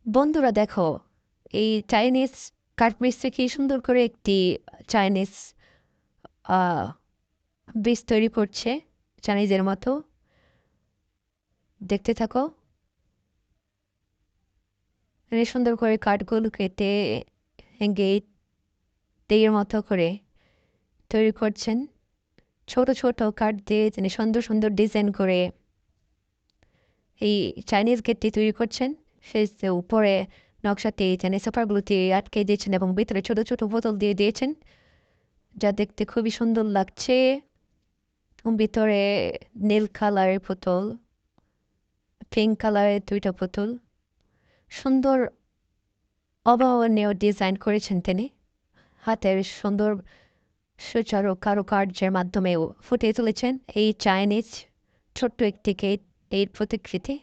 বন্ধুরা দেখো, এই চাইনিজ কাঠমিস্ত্রি কি সুন্দর করে একটি চাইনিজ আহ বীজ তৈরি করছে। চাইনিজের মতো দেখতে থাকো। সুন্দর করে কাঠগুলো কেটে গেট এর মতো করে তৈরি করছেন। ছোট ছোট কাঠ দিয়ে তিনি সুন্দর সুন্দর ডিজাইন করে এই চাইনিজ গেটটি তৈরি করছেন। সেই যে উপরে নকশাটি তিনি সুপারগুলোতে আটকে দিয়েছেন এবং ভিতরে ছোট ছোট বোতল দিয়ে দিয়েছেন, যা দেখতে খুবই সুন্দর লাগছে। ভিতরে নীল কালারের পুতুল, পিঙ্ক কালারের দুইটা পুতুল, সুন্দর অভাবনীয় ডিজাইন করেছেন তিনি। হাতের সুন্দর সুচারু কারুকার্যের মাধ্যমেও ফুটিয়ে তুলেছেন এই চাইনিজ ছোট্ট একটি গেট এর প্রতিকৃতি।